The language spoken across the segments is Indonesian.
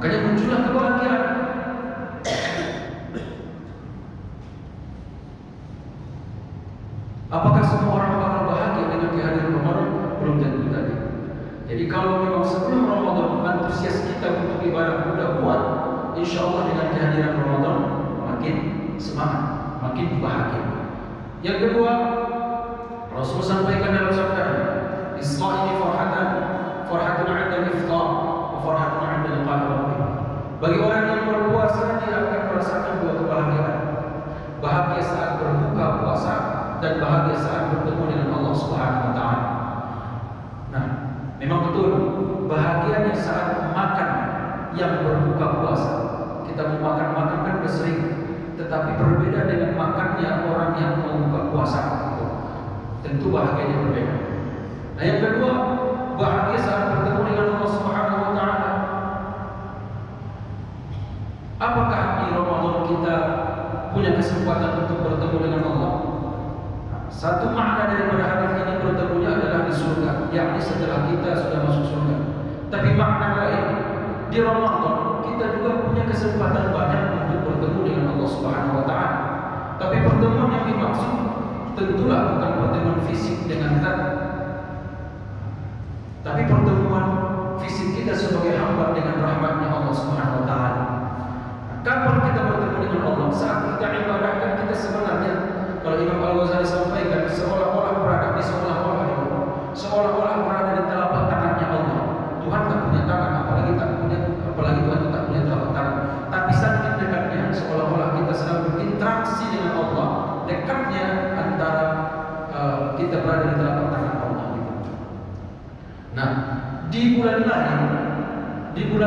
Makanya muncullah kebahagiaan. Apakah semua orang bakal bahagia dengan kehadiran Ramadan? Belum tentu tadi. Jadi kalau memang sebelum Ramadan antusias kita untuk ibadah sudah kuat, insya Allah dengan kehadiran Ramadan makin semangat, makin bahagia. Yang kedua, Rasul sampaikan dalam sabdanya, "Isra ini farhatan, farhatun 'inda al-iftar, wa farhatun 'inda liqa'i rabbih." Bagi orang yang berpuasa, dia akan merasakan dua kebahagiaan. Bahagia saat berbuka puasa dan bahagia saat bertemu dengan Allah Subhanahu wa taala. Nah, memang betul bahagianya saat makan yang berbuka puasa. Kita mau makan kan udah sering, tetapi berbeda dengan makannya orang yang mau buka puasa. Tentu bahagianya berbeda. Nah, yang kedua, bahagia saat bertemu dengan Allah Subhanahu wa taala. Apakah di Ramadan kita punya kesempatan untuk bertemu dengan Allah? Satu makna daripada hadis ini bertemunya adalah di surga, yakni setelah kita sudah masuk surga. Tapi makna lain, di Ramadan kita juga punya kesempatan banyak untuk bertemu dengan Allah Subhanahu wa taala. Tapi pertemuan yang dimaksud tentulah bukan pertemuan fisik dengan zat, tapi pertemuan fisik kita sebagai hamba dengan rahmatnya Allah Subhanahu wa taala. Kapan kita bertemu dengan Allah? Saat kita ibadahkan, kita sebenarnya, kalau Imam Al-Ghazali sampaikan, seolah-olah berada di seolah-olah berada di telapak tangannya Allah. Tuhan tak punya tangan, apalagi Tuhan tak punya telapak tangan. Tapi saking dekatnya, seolah-olah kita sedang berinteraksi dengan Allah. Dekatnya antara kita berada di telapak tangan Allah. Nah, di bulan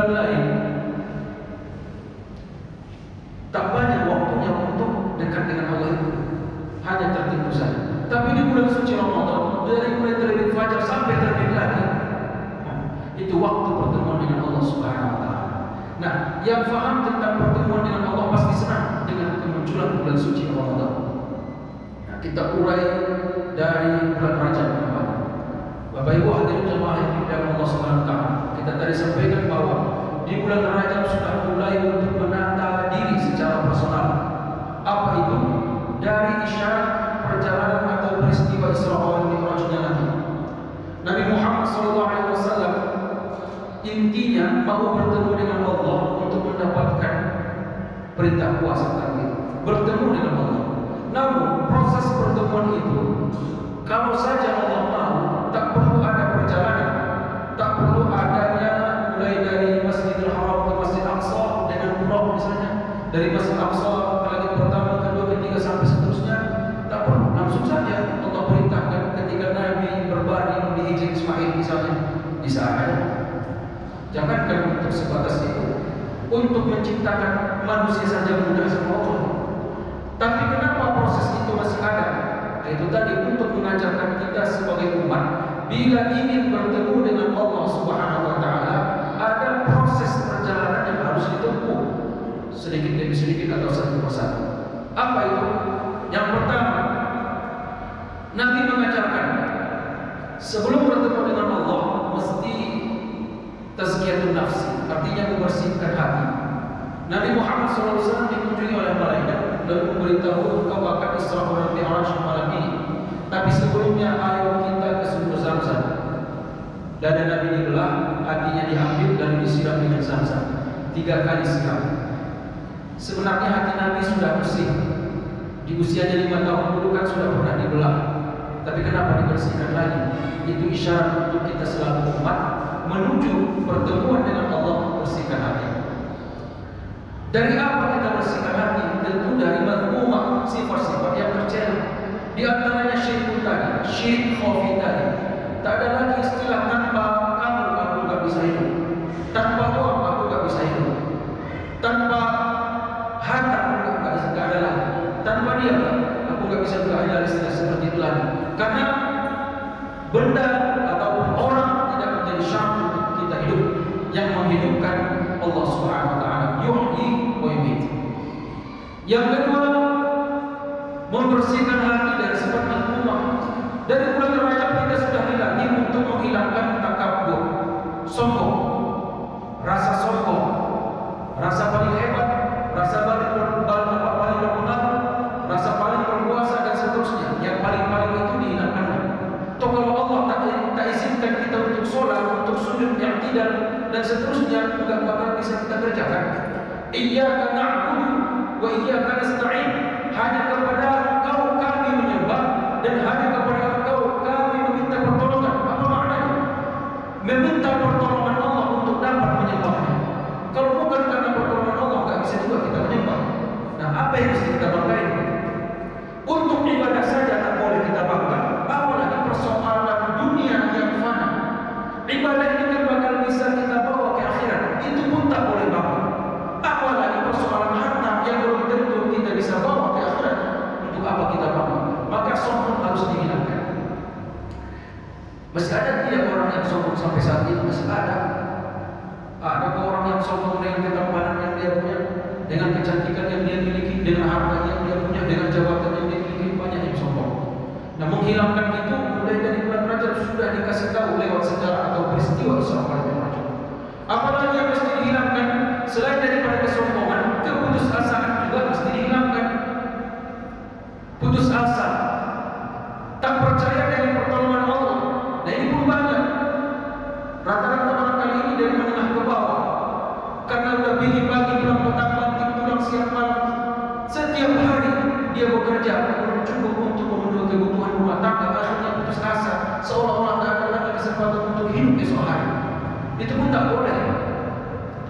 lain tak banyak waktunya untuk dekat dengan Allah itu, hanya tertentu saja. Tapi di bulan suci Ramadan, dari mulai terbit fajar sampai terbit lagi, itu waktu pertemuan dengan Allah Subhanahu wa taala. Nah, yang faham tentang pertemuan dengan Allah pasti senang dengan kemunculan bulan suci Ramadan. Nah, kita urai dari bulan Rajab kemarin. Bapak Ibu hadirin jemaah yang dimuliakan Allah Subhanahu wa taala, kita tadi sampaikan bahwa di bulan Rajab sudah mulai untuk menata diri secara personal. Apa itu? Dari isyarat perjalanan atau peristiwa Isra wal Mi'rajnya Nabi. Nabi Muhammad SAW intinya mau bertemu dengan Allah untuk mendapatkan perintah puasa tadi, bertemu dengan Allah. Namun proses pertemuan itu, kalau saja Allah mau, tak perlu ada perjalanan, tak perlu adanya mulai dari Masjidil Haram ke Masjid Aqsa dengan pulau misalnya, dari Masjid Aqsa ke langit pertama, kedua, ketiga sampai seterusnya, tak perlu, langsung saja Allah perintahkan ketika Nabi berbaring di Hijr Ismail misalnya, bisa ada. Jangankan untuk sebatas itu, untuk menciptakan manusia saja mudah sama Allah. Tapi kenapa proses itu masih ada? Itu tadi untuk mengajarkan kita sebagai umat, bila ingin bertemu dengan Allah Subhanahu wa taala, ada proses perjalanan yang harus ditempuh, sedikit demi sedikit atau satu persatu. Apa itu? Yang pertama, Nabi mengajarkan sebelum bertemu dengan Allah mesti tazkiyatun nafsi, artinya membersihkan hati. Nabi Muhammad SAW dikunjungi oleh malaikat dan memberitahu, engkau akan Isra wal Mi'raj malam ini. Tapi sebelumnya ayo kita ke sumber Zamzam. Dada Nabi dibelah, hatinya diambil dan disiram dengan Zamzam. 3 kali siram. Sebenarnya hati Nabi sudah bersih. Di usianya 5 tahun dulu kan sudah pernah dibelah. Tapi kenapa dibersihkan lagi? Itu isyarat untuk kita selalu umat menuju pertemuan dengan Allah, bersihkan hati. Dari apa kita bersihkan hati? Tentu dari mazmumah, sifat-sifat yang tercela. Di antaranya syirik tadi, syirik khafi tadi. Tak ada lagi istilah tanpa kamu aku tak bisa hidup, tanpa uang aku tak bisa hidup, tanpa harta aku tak ada lagi, tanpa dia aku tak bisa, tak ada istilah seperti itu lagi. Karena benda ataupun orang tidak menjadi syarat untuk kita hidup. Yang menghidupkan Allah Subhanahu wa taala, yuhyi wa yumiit. Yang kedua, membersihkan hati dari sifat mazmumah. Dari bulan Rajab kita sudah dilatih untuk menghilangkan takabur, sombong, rasa sombong, rasa paling hebat, rasa paling berpengaruh, rasa paling berkuasa dan seterusnya. Yang paling-paling itu dihilangkan. Toh kalau Allah tak izinkan kita untuk sholat, untuk sujud yang tidak dan seterusnya, enggak bakal bisa kita kerjakan. Iyyaka na'budu wa iyyaka nasta'in. Hanya kepada Engkau kami menyembah dan hanya kepada Engkau kami meminta pertolongan. Apa maknanya? Meminta pertolongan Allah untuk dapat menyembahnya. Kalau bukan karena pertolongan Allah, enggak bisa juga kita menyembah. Nah, apa yang mesti kita banggain? Untuk ibadah saja tak boleh kita bangga, apalagi persoalan dunia yang fana. Ibadah ini kan bakal bisa kita bawa ke akhirat, itu pun tak boleh bangga. Apalagi persoalan harta yang belum tentu kita bisa bawa ke akhirat. Untuk apa kita bangga? Maka sombong harus dihilangkan. Masih ada tidak orang yang sombong sampai saat ini? Masih ada. Ada orang yang sombong dengan ketampanan yang dia punya, dengan kecantikan yang dia miliki, dengan harta yang dia punya, dengan jabatan yang dia miliki, banyak yang sombong. Nah, menghilangkan itu mulai dari bulan Rajab sudah dikasih tahu lewat sejarah atau peristiwa Isra Mi'raj. Apalagi yang mesti dihilangkan selain daripada kesombongan, keputusasaan juga mesti dihilangkan. Putus asa, tak percaya dengan pertolongan Allah. Nah, ini pun banyak. Rata-rata orang kali ini dari menengah ke bawah, karena udah pilih pagi pulang petang, banting tulang siang malam. Setiap hari dia bekerja cukup untuk memenuhi kebutuhan rumah tangga, akhirnya putus asa, seolah-olah tak ada lagi kesempatan untuk hidup esok hari. Itu pun tak boleh.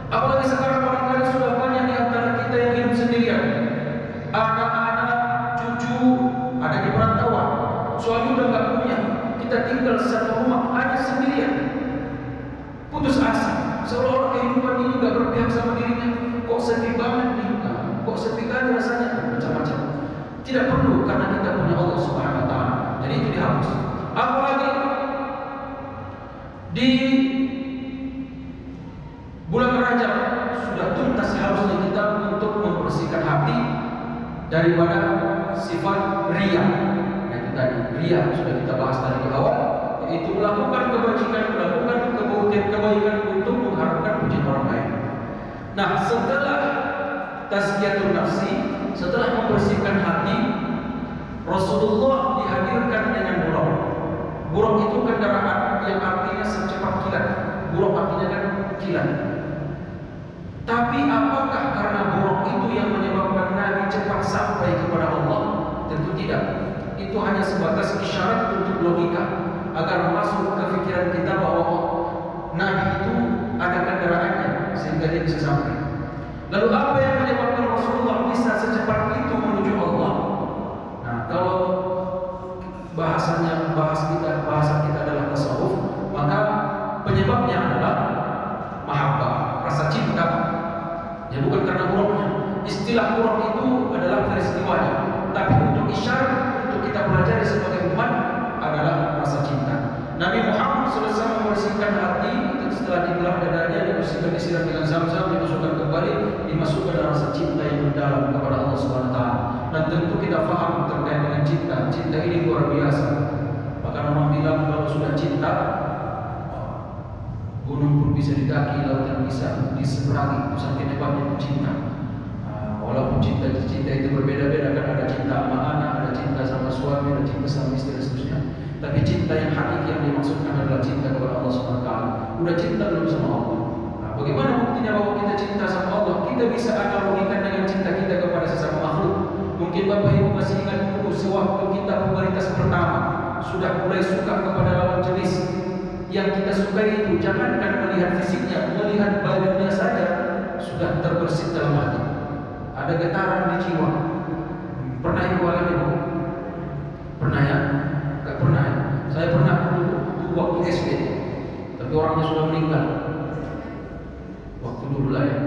Apalagi sekarang barangkali sudah banyak di antara kita yang hidup sendirian. Anak-anak, cucu ada di perantauan, suami udah gak punya, kita tinggal satu rumah hanya sendirian. Putus asa, seolah-olah kehidupan ini gak berpihak sama dirinya. Kok sepi banget nih, kok sepi kali rasanya, macam-macam. Tidak perlu, karena kita punya Allah Subhanahu wa Ta'ala. Jadi itu dihapus. Apalagi di bulan Rajab sudah tuntas harusnya kita untuk membersihkan hati daripada sifat riya. Nah, itu tadi riya sudah kita bahas tadi di awal, yaitu melakukan kebajikan, melakukan kebaikan untuk mengharapkan pujian orang lain. Nah, setelah tazkiyatun nafsi, setelah membersihkan hati, Rasulullah dihadirkan dengan buraq. Buraq itu kendaraan yang artinya secepat kilat. Buraq artinya kan kilat. Tapi apakah karena buraq itu yang menyebabkan Nabi cepat sampai kepada Allah? Tentu tidak. Itu hanya sebatas isyarat untuk logika, agar masuk ke pikiran kita bahwa Nabi itu ada kendaraannya sehingga dia bisa sampai. Lalu apa yang menyebabkan Rasulullah bisa secepat itu menuju Allah? Nah, kalau bahasa kita adalah tasawuf, maka penyebabnya adalah mahabbah, rasa cinta. Ya, bukan karena buruknya. Istilah buruk itu adalah peristiwanya, tapi untuk isyarat untuk kita pelajari sebagai umat adalah rasa cinta. Nabi Muhammad selesai membersihkan hati, setelah dibelah dadanya, dibersihkan, disiram dengan zam-zam, dimasukkan kembali, dimasukkan rasa cinta yang mendalam kepada Allah Subhanahu wa Ta'ala. Dan tentu kita faham terkait dengan cinta. Cinta ini luar biasa. Bahkan orang bilang kalau sudah cinta, gunung pun bisa didaki, lautan bisa diseberangi. Saking hebatnya cinta. Walaupun cinta itu berbeda-beda, kan ada cinta sama anak, ada cinta sama suami, ada cinta sama istri dan seterusnya. Tapi cinta yang hakiki yang dimaksudkan adalah cinta kepada Allah Subhanahu wa Ta'ala. Udah cinta belum sama Allah? Nah, bagaimana buktinya bahwa kita cinta sama Allah? Kita bisa analogikan dengan cinta kita kepada sesama makhluk. Mungkin Bapak Ibu masih ingat dulu sewaktu kita pubertas pertama sudah mulai suka kepada lawan jenis. Yang kita sukai itu jangankan melihat fisiknya, melihat bajunya saja sudah terbersit dalam hati. Ada getaran di jiwa. Pernah Ibu alami, Bu? Pernah ya? Enggak pernah ya? Saya pernah dulu waktu SD, tapi orangnya sudah meninggal. Waktu dulu lah ya.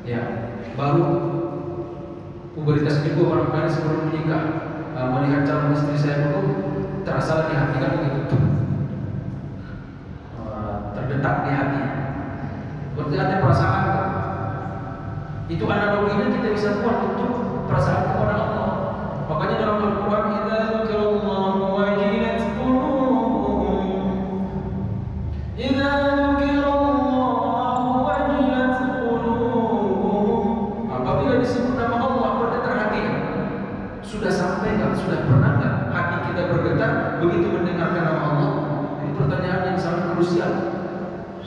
Ya, baru pubertas kedua barangkali sebelum menikah, melihat calon istri saya dulu terasa di hati kan begitu, terdetak di hati. Berarti ada perasaan kan? Itu analoginya kita bisa buat untuk perasaan kepada Allah. Makanya dalam Al-Quran, idza dzukirallahu wajilat qulubuhum, idza dzukirallahu wajilat qulubuhum.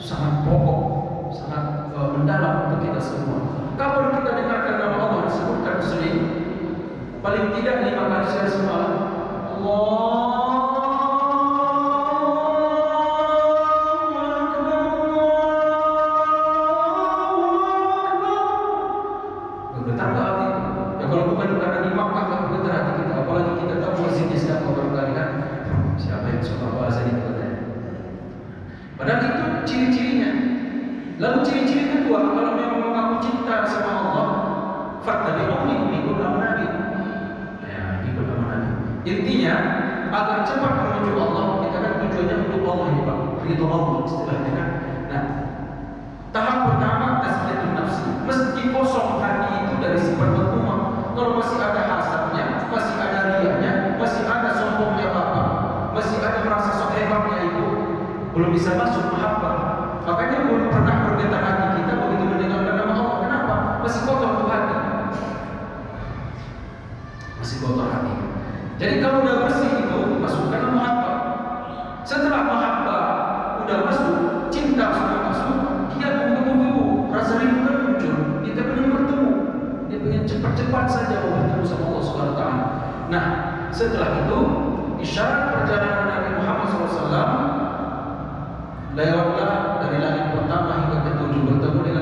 sangat pokok, sangat mendalam untuk kita semua. Kalau kita dengarkan nama Allah disebutkan sering, paling tidak 5 kali sehari semalam, Allah. Betapa hati itu. Ya kalau bukan karena di Makkah tak bergetar hati kita. Apalagi kita tahu masjidnya siapa barangkali kan. Siapa yang suka bahasa ini katanya. Padahal itu ciri-cirinya. Lalu ciri-ciri kedua, kalau memang mengaku cinta sama Allah, fattabi'uni, ikut nama Nabi. Ya, ikut nama Nabi. Intinya agar cepat menuju Allah, kita kan tujuannya untuk Allah ya Pak. Ridho Allah istilahnya kan. Nah, tahap pertama tazkiyatun nafsi. Mesti kosong hati itu dari sifat berguna. Kalau masih ada hasadnya, masih ada riaknya, masih ada sombongnya bapak, masih ada merasa sok hebatnya ibu, belum bisa masuk mahabbah. Makanya belum pernah bergetar hati kita begitu mendengarkan nama Allah. Kenapa? Masih kotor tuh hati. Masih kotor hati. Jadi kalau udah bersih itu masukkan mahabbah. Setelah mahabbah udah masuk, cinta sudah masuk, dia menggebu-gebu, rasa rindu kan muncul. Dia pengen bertemu, dia pengen cepat-cepat saja bertemu sama Allah Subhanahu wa taala. Nah, setelah itu isyarat perjalanan Nabi Muhammad SAW lewatlah dari langit pertama hingga ke-7 bertemu dengan